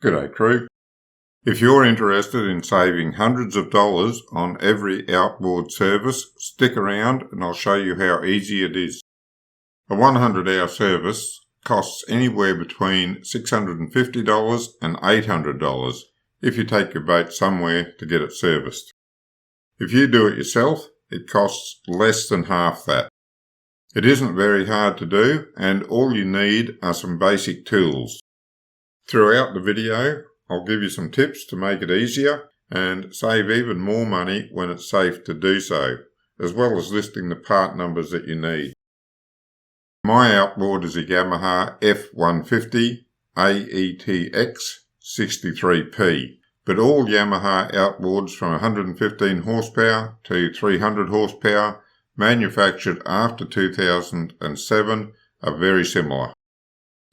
G'day crew. If you're interested in saving hundreds of dollars on every outboard service, stick around and I'll show you how easy it is. A 100-hour service costs anywhere between $650 and $800 if you take your boat somewhere to get it serviced. If you do it yourself, it costs less than half that. It isn't very hard to do, and all you need are some basic tools. Throughout the video, I'll give you some tips to make it easier and save even more money when it's safe to do so, as well as listing the part numbers that you need. My outboard is a Yamaha F150 AETX 63P, but all Yamaha outboards from 115 horsepower to 300 horsepower manufactured after 2007 are very similar.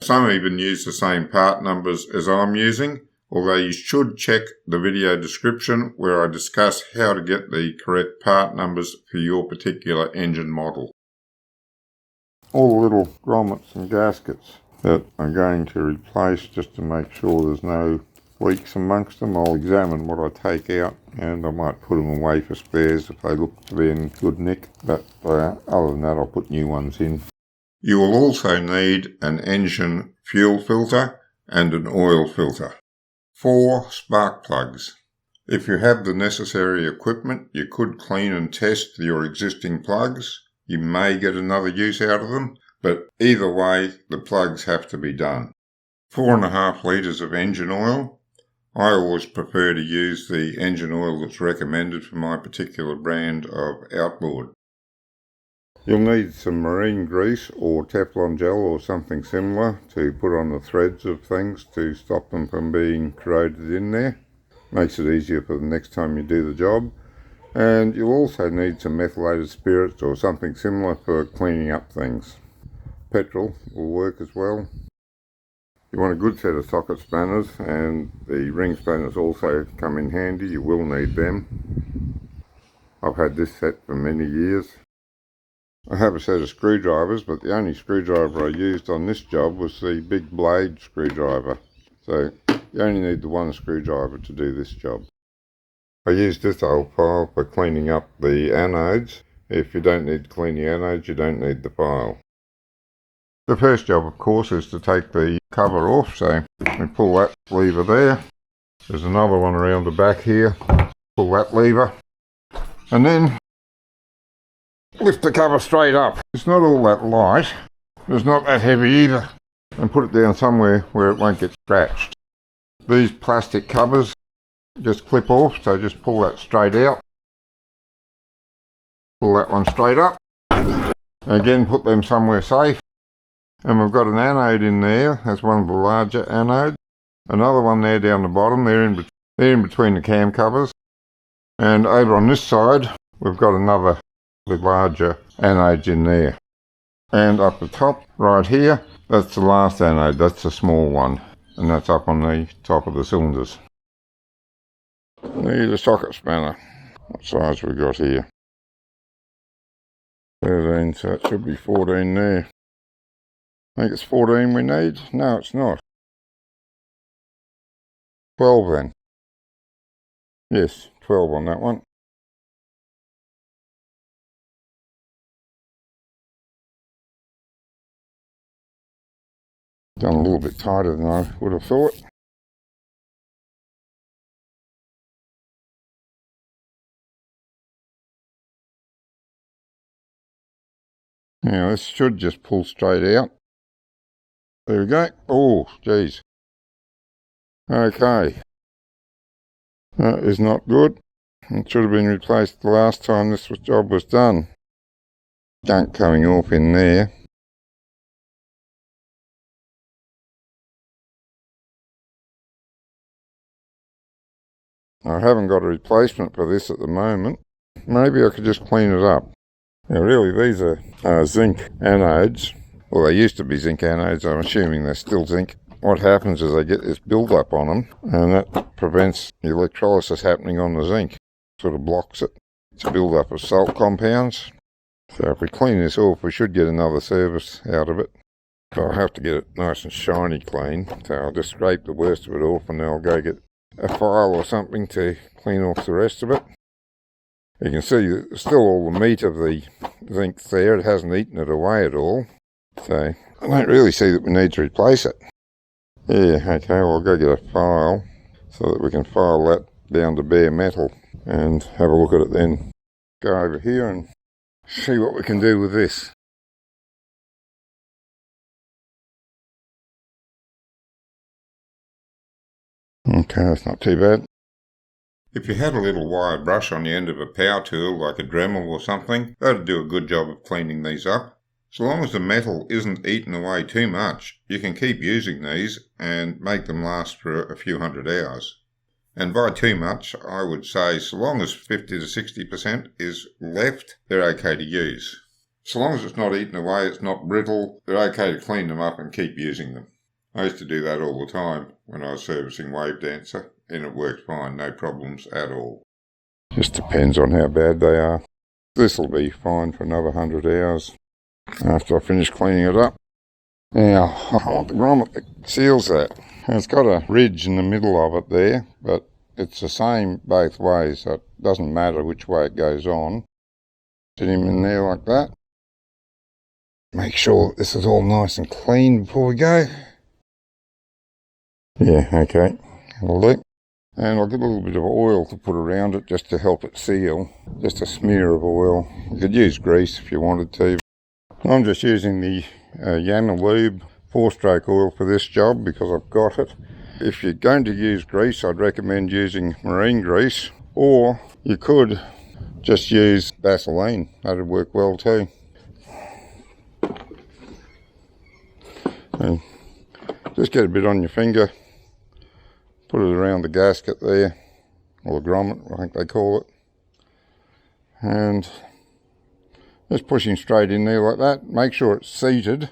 Some even use the same part numbers as I'm using, although you should check the video description where I discuss how to get the correct part numbers for your particular engine model. All the little grommets and gaskets that I'm going to replace, just to make sure there's no leaks amongst them, I'll examine what I take out and I might put them away for spares if they look to be in good nick, but other than that I'll put new ones in. You will also need an engine fuel filter and an oil filter. 4 spark plugs. If you have the necessary equipment, you could clean and test your existing plugs. You may get another use out of them, but either way, the plugs have to be done. 4.5 litres of engine oil. I always prefer to use the engine oil that's recommended for my particular brand of outboard. You'll need some marine grease or Teflon gel or something similar to put on the threads of things to stop them from being corroded in there. Makes it easier for the next time you do the job. And you'll also need some methylated spirits or something similar for cleaning up things. Petrol will work as well. You want a good set of socket spanners, and the ring spanners also come in handy. You will need them. I've had this set for many years. I have a set of screwdrivers, but the only screwdriver I used on this job was the big blade screwdriver. So you only need the one screwdriver to do this job. I used this old file for cleaning up the anodes. If you don't need to clean the anodes, you don't need the file. The first job, of course, is to take the cover off, so we pull that lever there. There's another one around the back here. Pull that lever. And then lift the cover straight up. It's not all that light, it's not that heavy either, and put it down somewhere where it won't get scratched. These plastic covers just clip off, so just pull that straight out. Pull that one straight up. Again, put them somewhere safe. And we've got an anode in there, that's one of the larger anodes. Another one there down the bottom, they're in between the cam covers. And over on this side, we've got another the larger anodes in there. And up the top right here, that's the last anode, that's the small one, and that's up on the top of the cylinders. There's a socket spanner. What size we got here? 13, so it should be 14 there. I think it's 14 we need. No, it's not. 12 then. Yes, 12 on that one. Done a little bit tighter than I would have thought. Now this should just pull straight out. There we go. Oh, geez. Okay. That is not good. It should have been replaced the last time this job was done. Gunk coming off in there. I haven't got a replacement for this at the moment. Maybe I could just clean it up. Now really, these are zinc anodes. Well, they used to be zinc anodes. I'm assuming they're still zinc. What happens is they get this build-up on them, and that prevents the electrolysis happening on the zinc. Sort of blocks it. It's a build-up of salt compounds. So if we clean this off, we should get another service out of it. I'll have to get it nice and shiny clean, so I'll just scrape the worst of it off and then I'll go get a file or something to clean off the rest of it. You can see that still all the meat of the zinc there, it hasn't eaten it away at all, so I don't really see that we need to replace it. Yeah, okay, well I'll go get a file so that we can file that down to bare metal and have a look at it then. Go over here and see what we can do with this. Okay, that's not too bad. If you had a little wire brush on the end of a power tool like a Dremel or something, that'd do a good job of cleaning these up. So long as the metal isn't eaten away too much, you can keep using these and make them last for a few hundred hours. And by too much, I would say so long as 50 to 60% is left, they're okay to use. So long as it's not eaten away, it's not brittle, they're okay to clean them up and keep using them. I used to do that all the time when I was servicing Wave Dancer, and it worked fine, no problems at all. Just depends on how bad they are. This will be fine for another 100 hours after I finish cleaning it up. Now, I want the grommet that seals that. And it's got a ridge in the middle of it there, but it's the same both ways, so it doesn't matter which way it goes on. Put him in there like that. Make sure this is all nice and clean before we go. Yeah, okay, that'll do. And I'll get a little bit of oil to put around it just to help it seal. Just a smear of oil. You could use grease if you wanted to. I'm just using the Yamaha 4-stroke oil for this job because I've got it. If you're going to use grease, I'd recommend using marine grease, or you could just use Vaseline. That'd work well too. And just get a bit on your finger, put it around the gasket there, or the grommet, I think they call it, and just pushing straight in there like that. Make sure it's seated,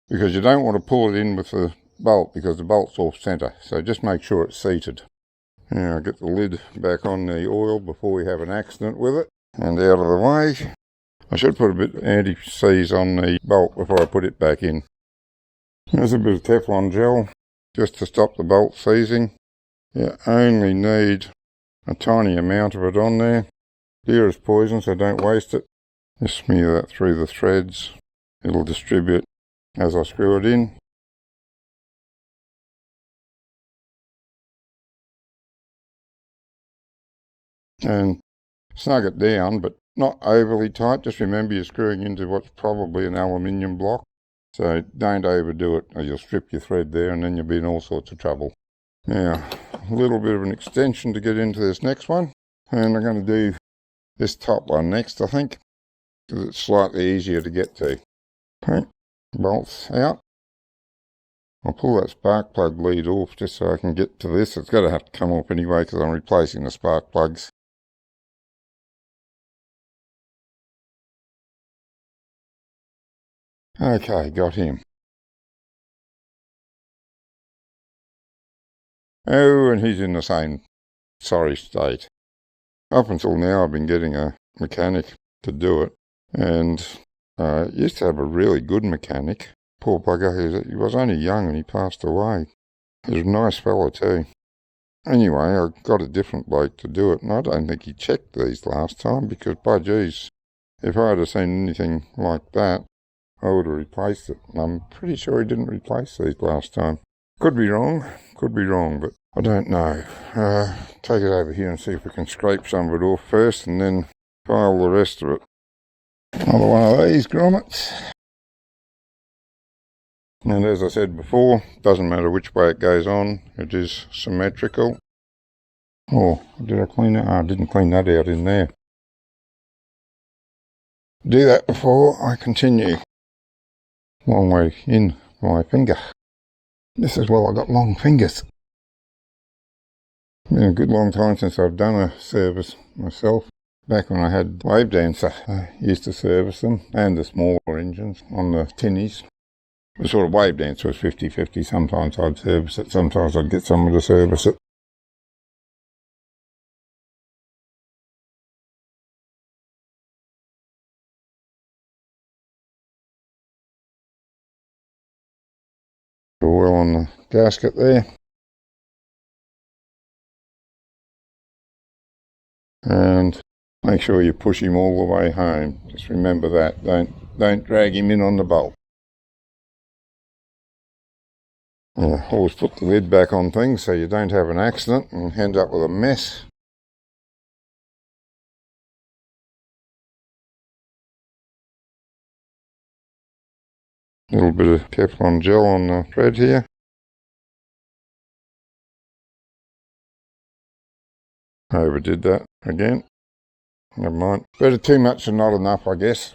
because you don't want to pull it in with the bolt because the bolt's off centre, so just make sure it's seated. Now I'll get the lid back on the oil before we have an accident with it, and out of the way. I should put a bit of anti-seize on the bolt before I put it back in. There's a bit of Teflon gel just to stop the bolt seizing. You only need a tiny amount of it on there. Deer is poison, so don't waste it. Just smear that through the threads. It'll distribute as I screw it in. And snug it down, but not overly tight. Just remember you're screwing into what's probably an aluminium block. So don't overdo it or you'll strip your thread there and then you'll be in all sorts of trouble. Now, a little bit of an extension to get into this next one. And I'm going to do this top one next, I think, because it's slightly easier to get to. Okay, bolts out. I'll pull that spark plug lead off just so I can get to this. It's going to have to come off anyway because I'm replacing the spark plugs. Okay, got him. Oh, and he's in the same sorry state. Up until now I've been getting a mechanic to do it, and I used to have a really good mechanic. Poor bugger, he was only young and he passed away. He was a nice fella too. Anyway, I got a different bloke to do it, and I don't think he checked these last time because, by geez, if I had seen anything like that, I would have replaced it. And I'm pretty sure he didn't replace these last time. Could be wrong, but I don't know. Take it over here and see if we can scrape some of it off first and then file the rest of it. Another one of these grommets. And as I said before, doesn't matter which way it goes on, it is symmetrical. Oh, did I clean that? Oh, I didn't clean that out in there. Do that before I continue. Long way in my finger. This is well, I got long fingers. Been a good long time since I've done a service myself. Back when I had Wave Dancer, I used to service them, and the smaller engines on the tinnies. The sort of Wave Dancer was 50-50. Sometimes I'd service it, sometimes I'd get someone to service it. gasket there. And make sure you push him all the way home. Just remember that. Don't drag him in on the bolt. Yeah, always put the lid back on things so you don't have an accident and end up with a mess. A little bit of Teflon gel on the thread here. I overdid that again. Never mind. Better too much than not enough, I guess.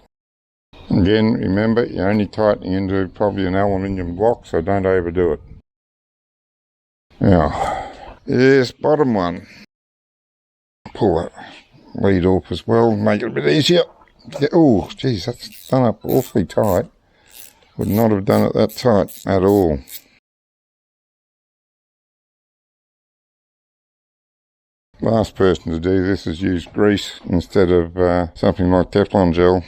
Again, remember, you're only tightening into probably an aluminium block, so don't overdo it. Now, yes, bottom one. Pull that lead off as well, make it a bit easier. Oh, geez, that's done up awfully tight. Would not have done it that tight at all. Last person to do this is use grease instead of something like Teflon gel.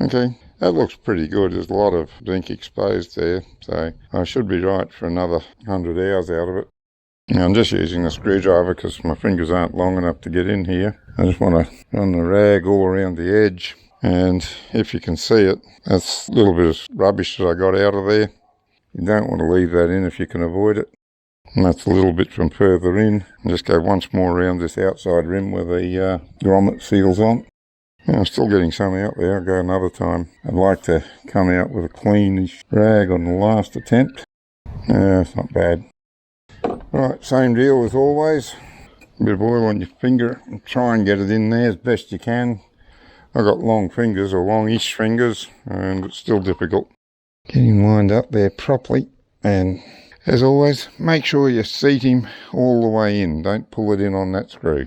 Okay, that looks pretty good. There's a lot of zinc exposed there, so I should be right for another 100 hours out of it. Now I'm just using the screwdriver because my fingers aren't long enough to get in here. I just want to run the rag all around the edge, and if you can see it, that's a little bit of rubbish that I got out of there. You don't want to leave that in if you can avoid it. And that's a little bit from further in. And just go once more around this outside rim where the grommet seals on. Now, I'm still getting some out there. I'll go another time. I'd like to come out with a cleanish rag on the last attempt. It's not bad. Right, same deal as always. A bit of oil on your finger and try and get it in there as best you can. I've got long fingers, or longish fingers, and it's still difficult. Getting lined up there properly, and as always, make sure you seat him all the way in. Don't pull it in on that screw.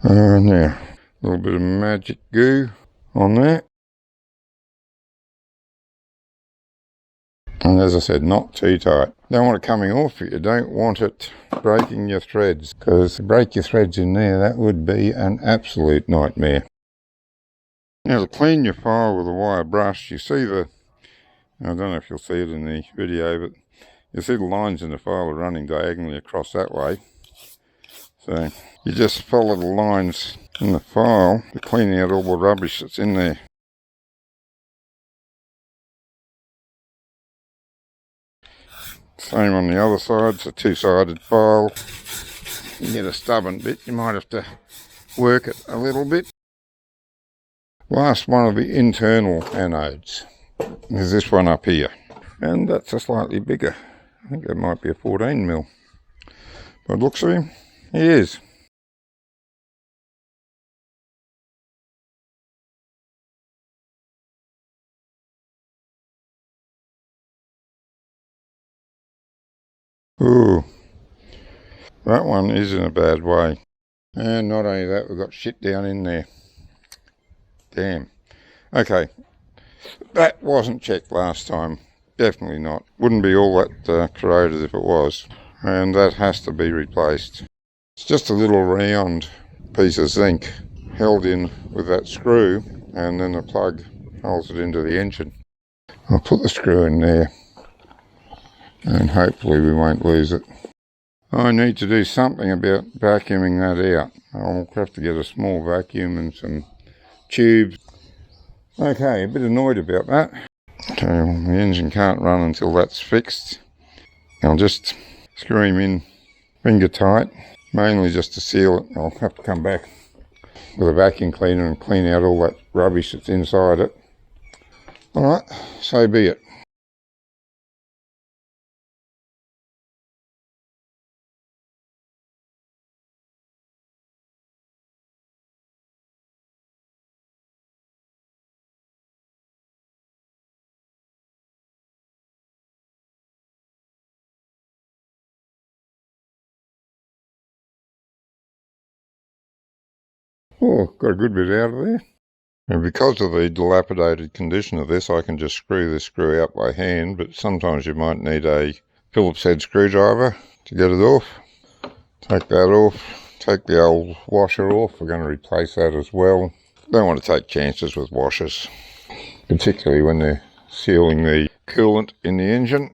Now, a little bit of magic goo on there. And as I said, not too tight. Don't want it coming off, you don't want it breaking your threads, because to break your threads in there, that would be an absolute nightmare. Now, to clean your file with a wire brush, you see I don't know if you'll see it in the video, but you see the lines in the file are running diagonally across that way. So you just follow the lines in the file to clean out all the rubbish that's in there. Same on the other side. It's a two-sided file. You get a stubborn bit, you might have to work it a little bit. Last one of the internal anodes is this one up here, and that's a slightly bigger. I think that might be a 14mm. By the looks of him, he is. Ooh, that one is in a bad way. And not only that, we've got shit down in there. Damn. Okay, that wasn't checked last time. Definitely not. Wouldn't be all that corroded if it was. And that has to be replaced. It's just a little round piece of zinc held in with that screw, and then the plug holds it into the engine. I'll put the screw in there, and hopefully we won't lose it. I need to do something about vacuuming that out. I'll have to get a small vacuum and some tubes. Okay, a bit annoyed about that. Okay, well, the engine can't run until that's fixed. I'll just screw him in finger tight, mainly just to seal it. I'll have to come back with a vacuum cleaner and clean out all that rubbish that's inside it. Alright, so be it. Oh, got a good bit out of there. And because of the dilapidated condition of this, I can just screw this screw out by hand, but sometimes you might need a Phillips head screwdriver to get it off. Take that off, take the old washer off. We're going to replace that as well. Don't want to take chances with washers, particularly when they're sealing the coolant in the engine.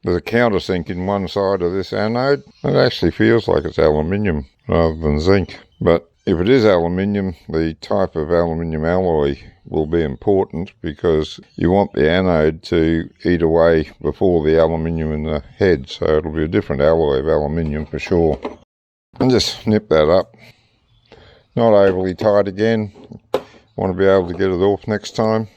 There's a countersink in one side of this anode. It actually feels like it's aluminium rather than zinc. But if it is aluminium, the type of aluminium alloy will be important because you want the anode to eat away before the aluminium in the head. So it'll be a different alloy of aluminium for sure. And just nip that up. Not overly tight again. Want to be able to get it off next time.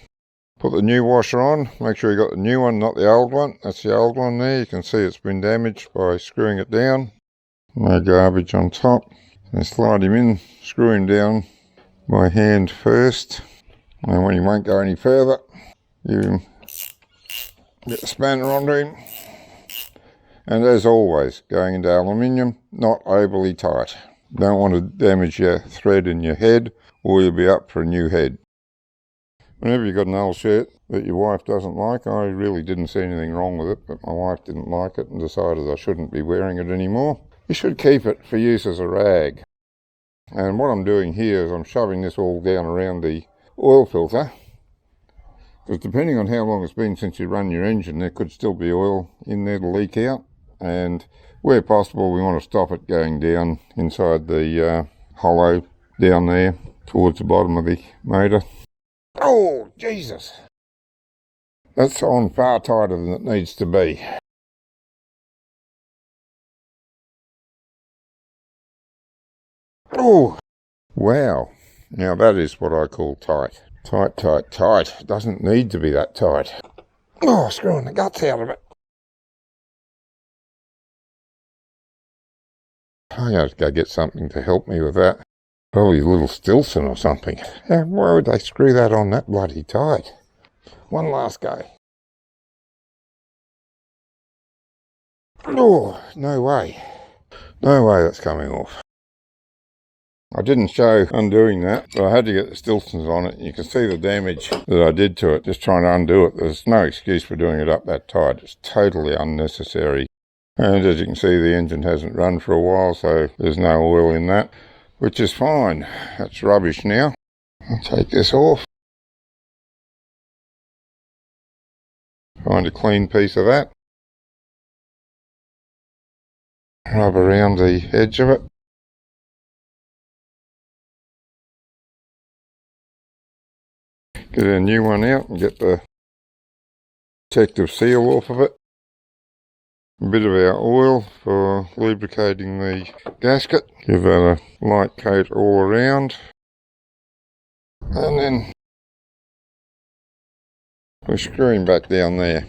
Put the new washer on. Make sure you got the new one, not the old one. That's the old one there. You can see it's been damaged by screwing it down. No garbage on top. And slide him in, screw him down by hand first. And when he won't go any further, you get the spanner onto him. And as always, going into aluminium, not overly tight. Don't want to damage your thread in your head, or you'll be up for a new head. Whenever you've got an old shirt that your wife doesn't like, I really didn't see anything wrong with it, but my wife didn't like it and decided I shouldn't be wearing it anymore. You should keep it for use as a rag. And what I'm doing here is I'm shoving this all down around the oil filter. Because depending on how long it's been since you run your engine, there could still be oil in there to leak out. And where possible, we want to stop it going down inside the hollow down there towards the bottom of the motor. Oh, Jesus! That's on far tighter than it needs to be. Oh, wow. Now that is what I call tight. Tight, tight, tight. It doesn't need to be that tight. Oh, screwing the guts out of it. I have to go get something to help me with that. Probably a little Stilson or something. Why would they screw that on that bloody tight? One last go. Oh, no way. No way that's coming off. I didn't show undoing that, but I had to get the Stilsons on it. You can see the damage that I did to it, just trying to undo it. There's no excuse for doing it up that tight. It's totally unnecessary. And as you can see, the engine hasn't run for a while, so there's no oil in that, which is fine. That's rubbish now. I'll take this off. Find a clean piece of that. Rub around the edge of it. Get a new one out and get the protective seal off of it. A bit of our oil for lubricating the gasket. Give that a light coat all around. And then we're screwing back down there.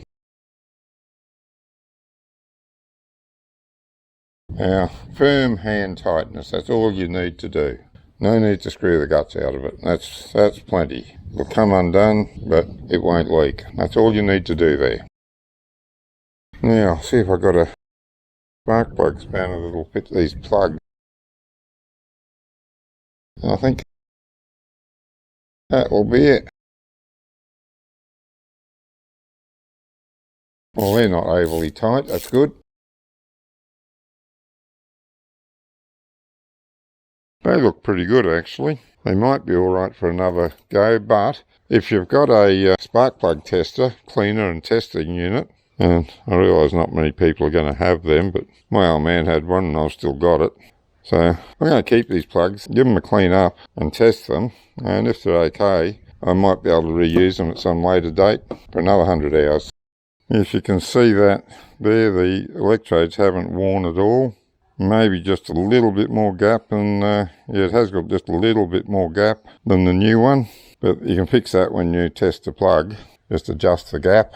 Now, firm hand tightness, that's all you need to do. No need to screw the guts out of it. That's plenty. It'll come undone, but it won't leak. That's all you need to do there. Now, see if I've got a spark plug spanner that'll fit these plugs. And I think that will be it. Well, they're not overly tight, that's good. They look pretty good actually. They might be alright for another go, but if you've got a spark plug tester, cleaner and testing unit, and I realise not many people are going to have them, but my old man had one and I've still got it. So I'm going to keep these plugs, give them a clean up and test them, and if they're okay, I might be able to reuse them at some later date for another 100 hours. If you can see that there, the electrodes haven't worn at all. Maybe just a little bit more gap than, yeah, it has got just a little bit more gap than the new one, but you can fix that when you test the plug. Just adjust the gap.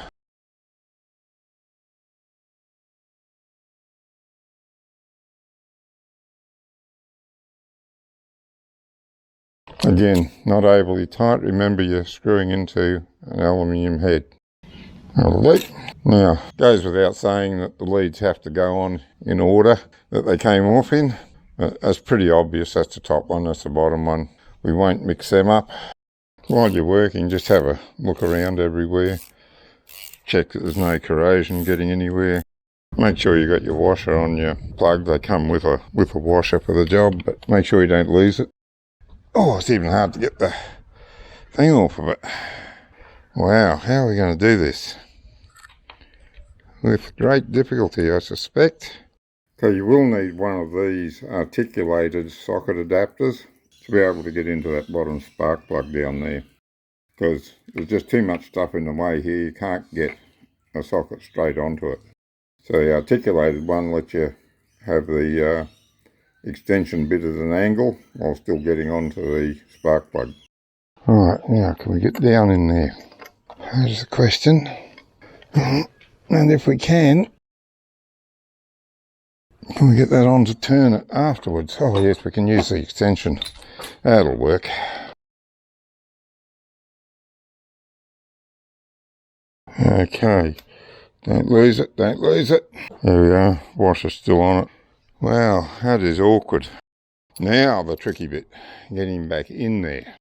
Again, not overly tight. Remember, you're screwing into an aluminium head. Now, it goes without saying that the leads have to go on in order that they came off in. That's pretty obvious. That's the top one, that's the bottom one. We won't mix them up. While you're working, just have a look around everywhere. Check that there's no corrosion getting anywhere. Make sure you got your washer on your plug. They come with a washer for the job, but make sure you don't lose it. Oh, it's even hard to get the thing off of it. Wow, how are we going to do this? With great difficulty, I suspect. So you will need one of these articulated socket adapters to be able to get into that bottom spark plug down there. Because there's just too much stuff in the way here, you can't get a socket straight onto it. So the articulated one lets you have the extension bit at an angle while still getting onto the spark plug. Alright, now can we get down in there? That's the question. And if we can we get that on to turn it afterwards? Oh yes, we can use the extension. That'll work. Okay, don't lose it, don't lose it. There we are, washer's still on it. Wow, that is awkward. Now the tricky bit, getting back in there.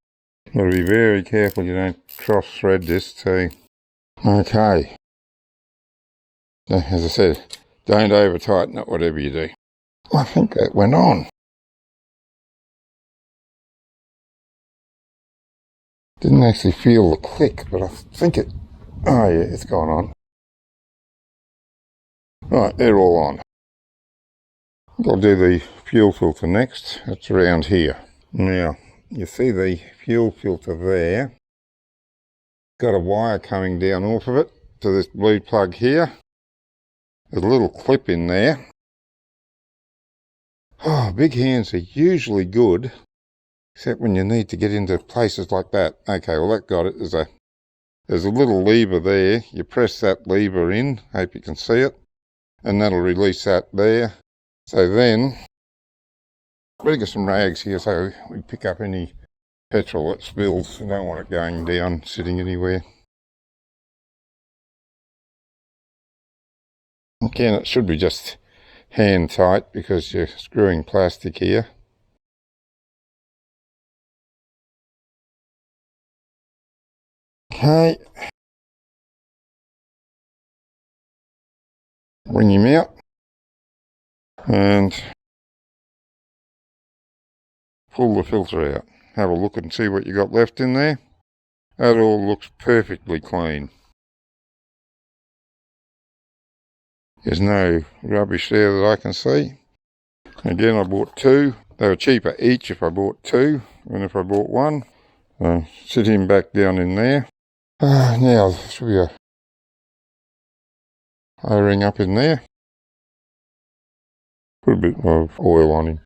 Got to be very careful you don't cross thread this too. Okay. As I said, don't over tighten it whatever you do. I think that went on. Didn't actually feel the click, but I think it, oh yeah, it's gone on. Right, they're all on. I'll do the fuel filter next. It's around here. Now, you see the fuel filter there. Got a wire coming down off of it to this blue plug here. There's a little clip in there. Oh, big hands are usually good, except when you need to get into places like that. Okay, well that got it. There's a little lever there. You press that lever in, hope you can see it, and that'll release that there. So then, better get some rags here so we pick up any petrol that spills. I don't want it going down, sitting anywhere. Again, it should be just hand tight because you're screwing plastic here. Okay. Bring him out and pull the filter out. Have a look and see what you got left in there. That all looks perfectly clean. There's no rubbish there that I can see. Again, I bought two. They were cheaper each if I bought two than if I bought one. So sit him back down in there. Now, there should be a O-ring up in there. Put a bit of oil on him.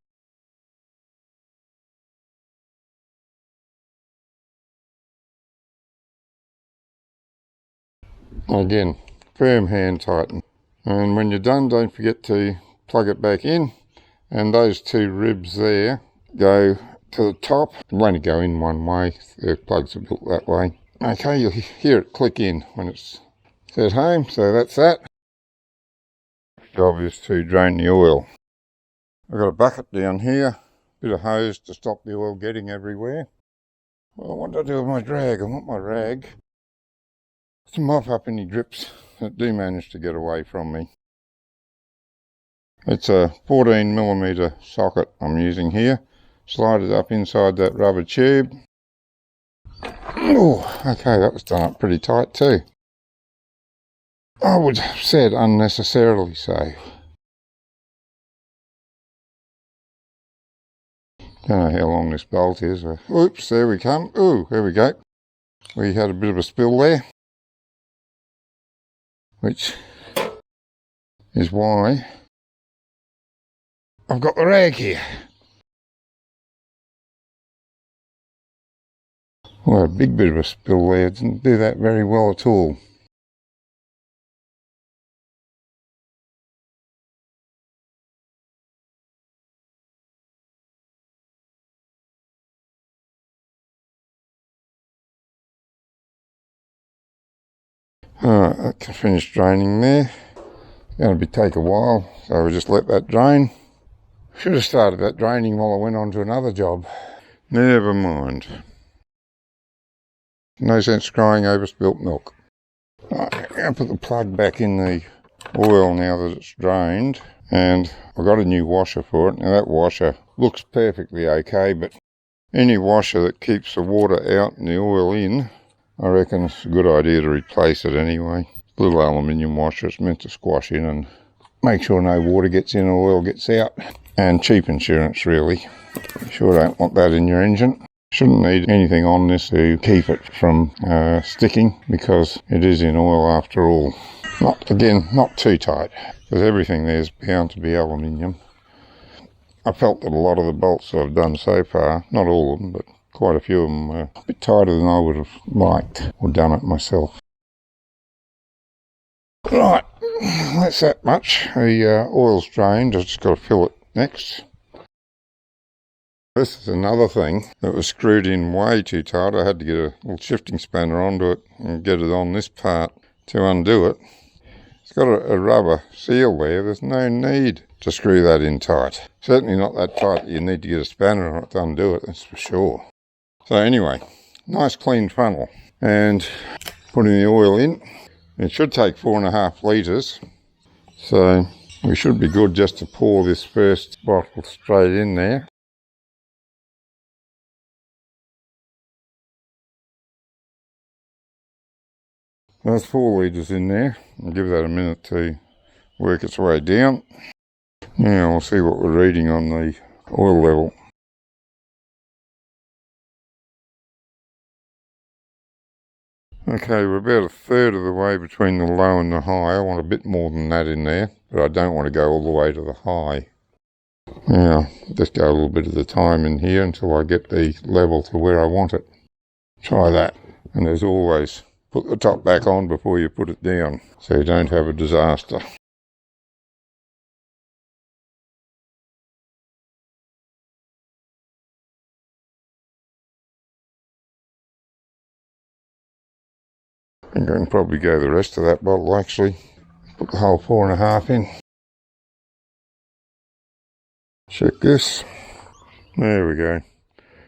Again, firm hand tighten. And when you're done, don't forget to plug it back in. And those two ribs there go to the top. It'll only go in one way. The plugs are built that way. Okay, you'll hear it click in when it's set home. So that's that. Job is to drain the oil. I've got a bucket down here. Bit of hose to stop the oil getting everywhere. Well, what do I do with my drag? I want my rag to mop up any drips that do manage to get away from me. It's a 14mm socket I'm using here. Slide it up inside that rubber tube. Oh, okay, that was done up pretty tight too. I would have said unnecessarily so. Don't know how long this bolt is. Oops, there we come. Ooh, there we go. We had a bit of a spill there, which is why I've got the rag here. Well, a big bit of a spill there. Didn't do that very well at all. Alright, that can finish draining there. Going to take a while, so we'll just let that drain. Should have started that draining while I went on to another job. Never mind. No sense crying over spilt milk. Right, I'm going to put the plug back in the oil now that it's drained, and I've got a new washer for it. Now that washer looks perfectly okay, but any washer that keeps the water out and the oil in, I reckon it's a good idea to replace it anyway. Little aluminium washer, it's meant to squash in and make sure no water gets in or oil gets out. And cheap insurance really. You sure don't want that in your engine. Shouldn't need anything on this to keep it from sticking, because it is in oil after all. Not too tight, because everything there's bound to be aluminium. I felt that a lot of the bolts that I've done so far, not all of them, but quite a few of them were a bit tighter than I would have liked or done it myself. Right, that's that much. The oil's drained, I've just got to fill it next. This is another thing that was screwed in way too tight. I had to get a little shifting spanner onto it and get it on this part to undo it. It's got a rubber seal there. There's no need to screw that in tight. Certainly not that tight that you need to get a spanner on it to undo it, that's for sure. So anyway, nice clean funnel. And putting the oil in. It should take 4.5 litres. So we should be good just to pour this first bottle straight in there. That's 4 litres in there. I'll give that a minute to work its way down. Now we'll see what we're reading on the oil level. Okay, we're about 1/3 of the way between the low and the high. I want a bit more than that in there, but I don't want to go all the way to the high. Now, just go a little bit at a time in here until I get the level to where I want it. Try that. And as always, put the top back on before you put it down, so you don't have a disaster. I think I can probably go the rest of that bottle actually. Put the whole 4.5 in. Check this. There we go.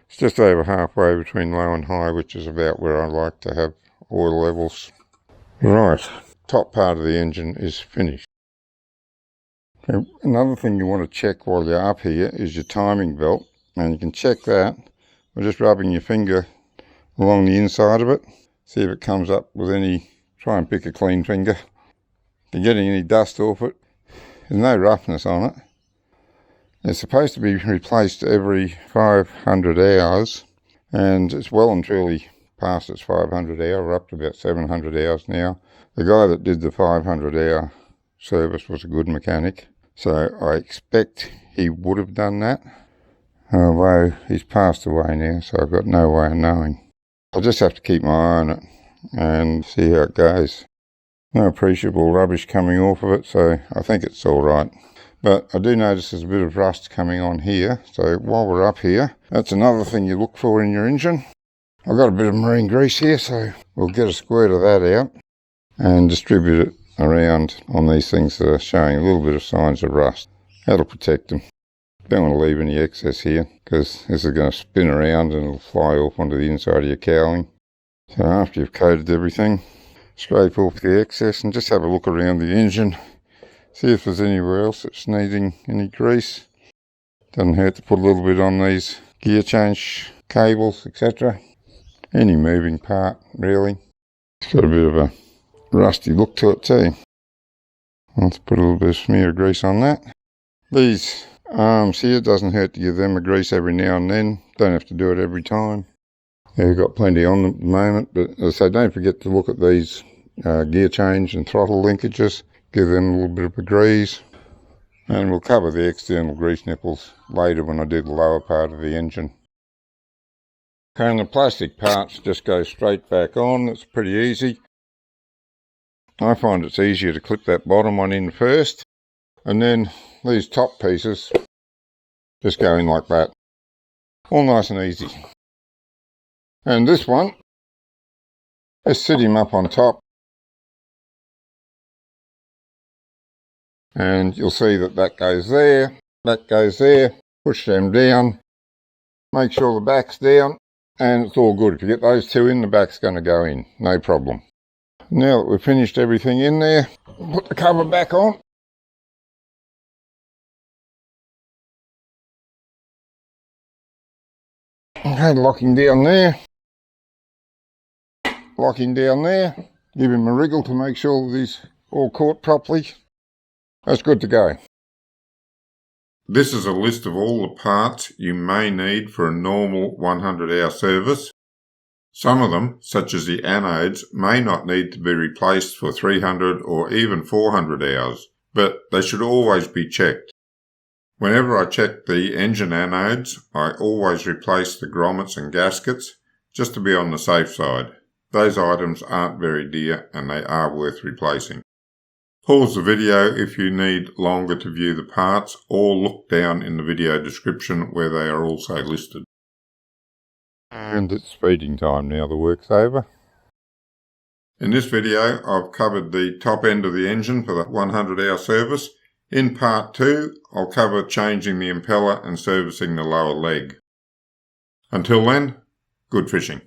It's just over halfway between low and high, which is about where I like to have oil levels. Right, top part of the engine is finished. Okay, another thing you want to check while you're up here is your timing belt, and you can check that by just rubbing your finger along the inside of it. See if it comes up with any, try and pick a clean finger. If you're getting any dust off it, there's no roughness on it. It's supposed to be replaced every 500 hours, and it's well and truly past its 500 hour. We're up to about 700 hours now. The guy that did the 500 hour service was a good mechanic, so I expect he would have done that, although he's passed away now, so I've got no way of knowing. I'll just have to keep my eye on it and see how it goes. No appreciable rubbish coming off of it, so I think it's all right. But I do notice there's a bit of rust coming on here, so while we're up here, that's another thing you look for in your engine. I've got a bit of marine grease here, so we'll get a squirt of that out and distribute it around on these things that are showing a little bit of signs of rust. That'll protect them. Don't want to leave any excess here, because this is going to spin around and it'll fly off onto the inside of your cowling. So after you've coated everything, scrape off the excess and just have a look around the engine. See if there's anywhere else that's needing any grease. Doesn't hurt to put a little bit on these gear change cables, etc. Any moving part, really. It's got a bit of a rusty look to it too. Let's put a little bit of smear of grease on that. These arms here, doesn't hurt to give them a grease every now and then. Don't have to do it every time. Yeah, we've got plenty on them at the moment, but as I say, don't forget to look at these gear change and throttle linkages. Give them a little bit of a grease, and we'll cover the external grease nipples later when I do the lower part of the engine. Okay, and the plastic parts just go straight back on. It's pretty easy. I find it's easier to clip that bottom one in first, and then these top pieces just go in like that. All nice and easy. And this one, just sit him up on top, and you'll see that that goes there, that goes there. Push them down, make sure the back's down, and it's all good. If you get those two in, the back's going to go in, no problem. Now that we've finished everything in there, put the cover back on. Okay, locking down there. locking down there. Give him a wriggle to make sure that he's all caught properly. That's good to go. This is a list of all the parts you may need for a normal 100-hour service. Some of them, such as the anodes, may not need to be replaced for 300 or even 400 hours, but they should always be checked. Whenever I check the engine anodes, I always replace the grommets and gaskets, just to be on the safe side. Those items aren't very dear and they are worth replacing. Pause the video if you need longer to view the parts, or look down in the video description where they are also listed. And it's feeding time now, the work's over. In this video I've covered the top end of the engine for the 100-hour service. In part 2 I'll cover changing the impeller and servicing the lower leg. Until then, good fishing.